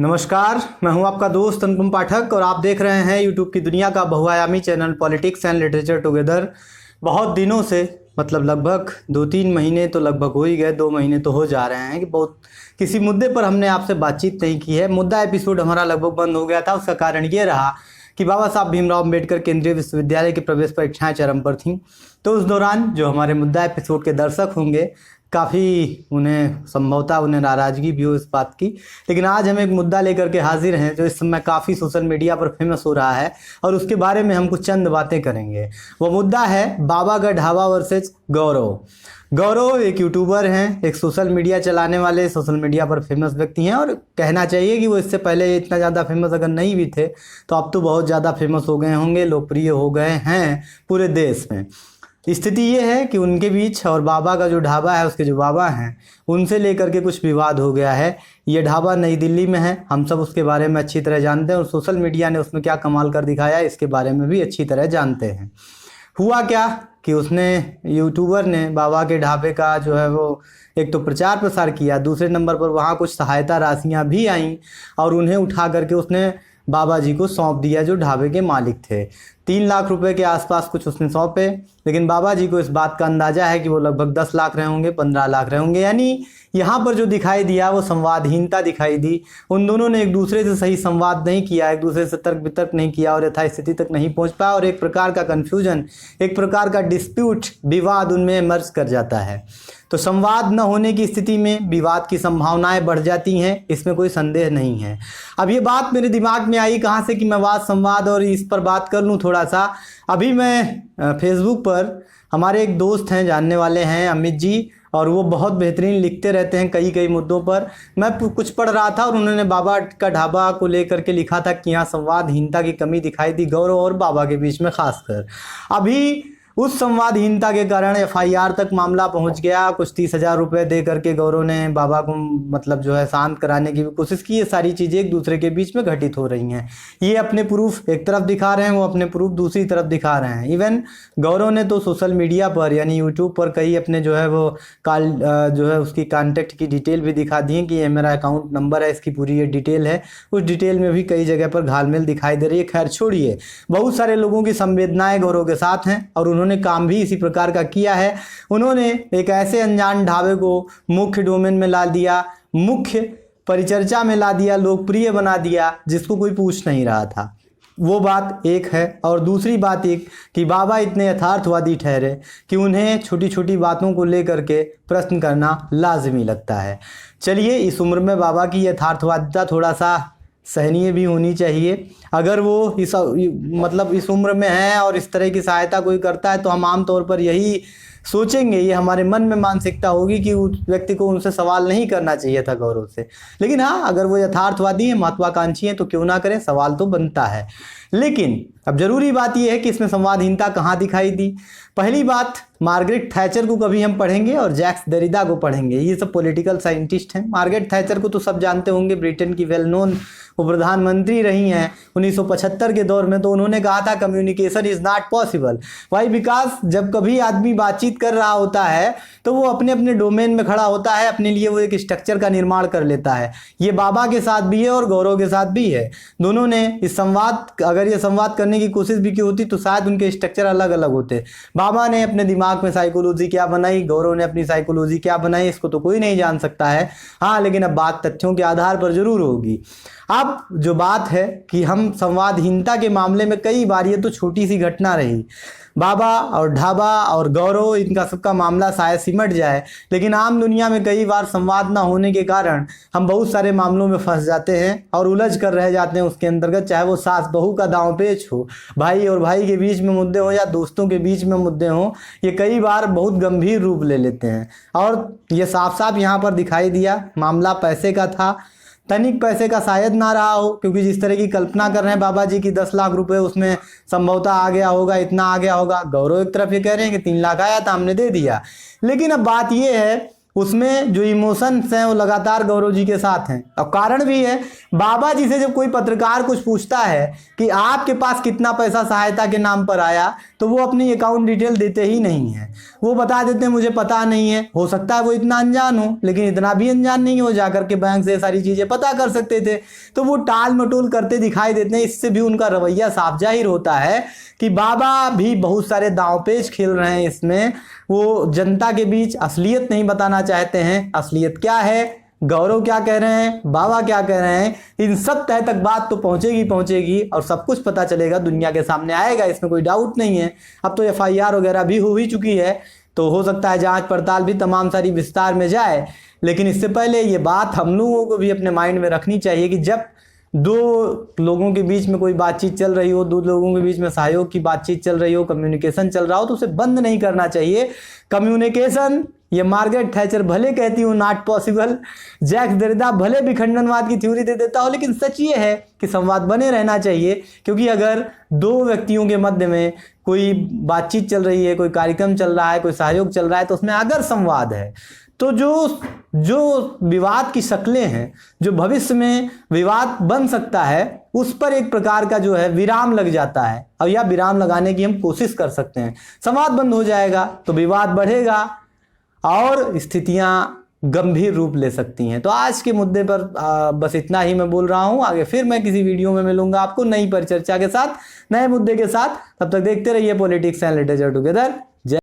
नमस्कार, मैं हूं आपका दोस्त अनुपम पाठक और आप देख रहे हैं यूट्यूब की दुनिया का बहुआयामी channel politics and literature together. बहुत दिनों से मतलब लगभग 2-3 महीने तो लगभग हो ही गए, 2 महीने तो हो जा रहे हैं कि बहुत किसी मुद्दे पर हमने आपसे बातचीत नहीं की है। मुद्दा एपिसोड हमारा लगभग बंद हो गया था। उसका कारण ये रहा कि बाबा साहब भीमराव अम्बेडकर केंद्रीय विश्वविद्यालय की प्रवेश परीक्षाएं चरम पर थीं। तो उस दौरान जो हमारे मुद्दा एपिसोड के दर्शक होंगे काफ़ी उन्हें संभवतः उन्हें नाराज़गी भी हो इस बात की, लेकिन आज हम एक मुद्दा लेकर के हाजिर हैं जो इस समय काफ़ी सोशल मीडिया पर फेमस हो रहा है और उसके बारे में हम कुछ चंद बातें करेंगे। वो मुद्दा है बाबा का ढाबा वर्सेज गौरव। गौरव एक यूट्यूबर हैं, एक सोशल मीडिया चलाने वाले, सोशल मीडिया पर फेमस व्यक्ति हैं और कहना चाहिए कि वो इससे पहले इतना ज़्यादा फेमस अगर नहीं भी थे तो अब तो बहुत ज़्यादा फेमस हो गए होंगे, लोकप्रिय हो गए हैं पूरे देश में। स्थिति ये है कि उनके बीच और बाबा का जो ढाबा है, उसके जो बाबा हैं उनसे लेकर के कुछ विवाद हो गया है। ये ढाबा नई दिल्ली में है, हम सब उसके बारे में अच्छी तरह जानते हैं और सोशल मीडिया ने उसमें क्या कमाल कर दिखाया इसके बारे में भी अच्छी तरह जानते हैं। हुआ क्या कि उसने यूट्यूबर ने बाबा के ढाबे का जो है वो एक तो प्रचार प्रसार किया, दूसरे नंबर पर वहाँ कुछ सहायता राशियाँ भी आईं और उन्हें उठा करके उसने बाबा जी को सौंप दिया जो ढाबे के मालिक थे। 3 लाख रुपए के आसपास कुछ उसने सौंपे, लेकिन बाबा जी को इस बात का अंदाजा है कि वो लगभग 10 लाख रहे होंगे, 15 लाख रहे होंगे। यानी यहाँ पर जो दिखाई दिया वो संवादहीनता दिखाई दी। उन दोनों ने एक दूसरे से सही संवाद नहीं किया, एक दूसरे से तर्क वितर्क नहीं किया और यथास्थिति तक नहीं पहुँच पाया और एक प्रकार का कन्फ्यूजन, एक प्रकार का डिस्प्यूट, विवाद उनमें इमर्ज कर जाता है। तो संवाद न होने की स्थिति में विवाद की संभावनाएं बढ़ जाती हैं, इसमें कोई संदेह नहीं है। अब ये बात मेरे दिमाग में आई कहाँ से कि मैं वाद संवाद और इस पर बात कर लूँ थोड़ा सा। अभी मैं फेसबुक पर हमारे एक दोस्त हैं, जानने वाले हैं, अमित जी, और वो बहुत बेहतरीन लिखते रहते हैं कई मुद्दों पर। मैं कुछ पढ़ रहा था और उन्होंने बाबा का ढाबा को लेकर के लिखा था कि यहाँ संवादहीनता की कमी दिखाई दी गौरव और बाबा के बीच में खासकर। अभी उस संवादहीनता के कारण FIR तक मामला पहुंच गया। कुछ 30,000 रुपये दे करके गौरव ने बाबा को मतलब जो है शांत कराने की भी कोशिश की। ये सारी चीज़ें एक दूसरे के बीच में घटित हो रही हैं। ये अपने प्रूफ एक तरफ दिखा रहे हैं, वो अपने प्रूफ दूसरी तरफ दिखा रहे हैं। इवन गौरव ने तो सोशल मीडिया पर यानी यूट्यूब पर कई अपने जो है वो जो है उसकी कॉन्टैक्ट की डिटेल भी दिखा दी है कि ये मेरा अकाउंट नंबर है, इसकी पूरी ये डिटेल है। उस डिटेल में भी कई जगह पर घालमेल दिखाई दे रही है। खैर छोड़िए, बहुत सारे लोगों की संवेदनाएं गौरव के साथ हैं और उन्होंने काम भी इसी प्रकार का किया है। उन्होंने एक ऐसे अनजान ढाबे को मुख्य डोमेन में ला दिया, मुख्य परिचर्चा में ला दिया, लोकप्रिय बना दिया, जिसको कोई पूछ नहीं रहा था। वो बात एक है। और दूसरी बात एक कि बाबा इतने यथार्थवादी ठहरे कि उन्हें छोटी छोटी बातों को लेकर के प्रश्न करना लाजमी लगता है। चलिए, इस उम्र में बाबा की यथार्थवादिता थोड़ा सा सहनीय भी होनी चाहिए। अगर वो इस उम्र में है और इस तरह की सहायता कोई करता है तो हम आमतौर पर यही सोचेंगे, ये हमारे मन में मानसिकता होगी कि उस व्यक्ति को उनसे सवाल नहीं करना चाहिए था गौरव से। लेकिन हाँ, अगर वो यथार्थवादी हैं, महत्वाकांक्षी हैं तो क्यों ना करें, सवाल तो बनता है। लेकिन अब जरूरी बात यह है कि इसमें संवादहीनता कहाँ दिखाई दी। पहली बात, मार्गरेट थैचर को कभी हम पढ़ेंगे और जैक्स देरिडा को पढ़ेंगे। ये सब पॉलिटिकल साइंटिस्ट हैं। मार्गरेट थैचर को तो सब जानते होंगे, ब्रिटेन की वेल नोन वो प्रधानमंत्री रही हैं 1975 के दौर में। तो उन्होंने कहा था communication is not possible. Why? Because जब कभी आदमी बातचीत कर रहा होता है तो वो अपने अपने डोमेन में खड़ा होता है, अपने लिए वो एक स्ट्रक्चर का निर्माण कर लेता है। ये बाबा के साथ भी है और गौरव के साथ भी है। दोनों ने इस अगर ये संवाद करने की कोशिश भी की होती तो शायद उनके स्ट्रक्चर अलग अलग होते। बाबा ने अपने दिमाग में साइकोलॉजी क्या बनाई, गौरव ने अपनी साइकोलॉजी क्या बनाई, इसको तो कोई नहीं जान सकता है। हाँ, लेकिन अब बात तथ्यों के आधार पर जरूर होगी। अब जो बात है कि हम संवादहीनता के मामले में कई बार, ये तो छोटी सी घटना रही, बाबा और ढाबा और गौरव इनका सबका मामला शायद सिमट जाए, लेकिन आम दुनिया में कई बार संवाद ना होने के कारण हम बहुत सारे मामलों में फंस जाते हैं और उलझ कर रह जाते हैं उसके अंतर्गत। चाहे वो सास बहू का दांव पेच हो, भाई और भाई के बीच में मुद्दे हो या दोस्तों के बीच में मुद्दे हो, ये कई बार बहुत गंभीर रूप ले लेते हैं। और ये साफ साफ यहाँ पर दिखाई दिया, मामला पैसे का था। तनिक पैसे का शायद ना रहा हो, क्योंकि जिस तरह की कल्पना कर रहे हैं बाबा जी की 10 लाख रुपए उसमें संभवतः आ गया होगा, इतना आ गया होगा। गौरव एक तरफ ये कह रहे हैं कि 3 लाख आया था, हमने दे दिया। लेकिन अब बात ये है उसमें जो इमोशंस हैं वो लगातार गौरव जी के साथ हैं। और कारण भी है, बाबा जी से जब कोई पत्रकार कुछ पूछता है कि आपके पास कितना पैसा सहायता के नाम पर आया, तो वो अपनी अकाउंट डिटेल देते ही नहीं है। वो बता देते हैं मुझे पता नहीं है। हो सकता है वो इतना अनजान हो, लेकिन इतना भी अनजान नहीं हो, जाकर के बैंक से सारी चीज़ें पता कर सकते थे। तो वो टाल मटोल करते दिखाई देते हैं। इससे भी उनका रवैया साफ जाहिर होता है कि बाबा भी बहुत सारे दांवपेच खेल रहे हैं इसमें। वो जनता के बीच असलियत नहीं बताना चाहते हैं। असलियत क्या है, गौरव क्या कह रहे हैं, बाबा क्या कह रहे हैं, इन सब तह तक बात तो पहुंचेगी और सब कुछ पता चलेगा, दुनिया के सामने आएगा, इसमें कोई डाउट नहीं है। अब तो FIR वगैरह भी हो ही चुकी है, तो हो सकता है जांच पड़ताल भी तमाम सारी विस्तार में जाए। लेकिन इससे पहले ये बात हम लोगों को भी अपने माइंड में रखनी चाहिए कि जब दो लोगों के बीच में कोई बातचीत चल रही हो, दो लोगों के बीच में सहयोग की बातचीत चल रही हो, कम्युनिकेशन चल रहा हो, तो उसे बंद नहीं करना चाहिए। कम्युनिकेशन, ये मार्गरेट थैचर भले कहती हूँ नॉट पॉसिबल, जैक्स देरिडा भले विखंडनवाद की थ्योरी दे देता हो, लेकिन सच ये है कि संवाद बने रहना चाहिए। क्योंकि अगर दो व्यक्तियों के मध्य में कोई बातचीत चल रही है, कोई कार्यक्रम चल रहा है, कोई सहयोग चल रहा है, तो उसमें अगर संवाद है तो जो विवाद की शक्लें हैं, जो भविष्य में विवाद बन सकता है, उस पर एक प्रकार का जो है विराम लग जाता है। और यह विराम लगाने की हम कोशिश कर सकते हैं। संवाद बंद हो जाएगा तो विवाद बढ़ेगा और स्थितियां गंभीर रूप ले सकती हैं। तो आज के मुद्दे पर बस इतना ही मैं बोल रहा हूं। आगे फिर मैं किसी वीडियो में मिलूंगा आपको नई परिचर्चा के साथ, नए मुद्दे के साथ। तब तक देखते रहिए पॉलिटिक्स एंड लिटरेचर टुगेदर।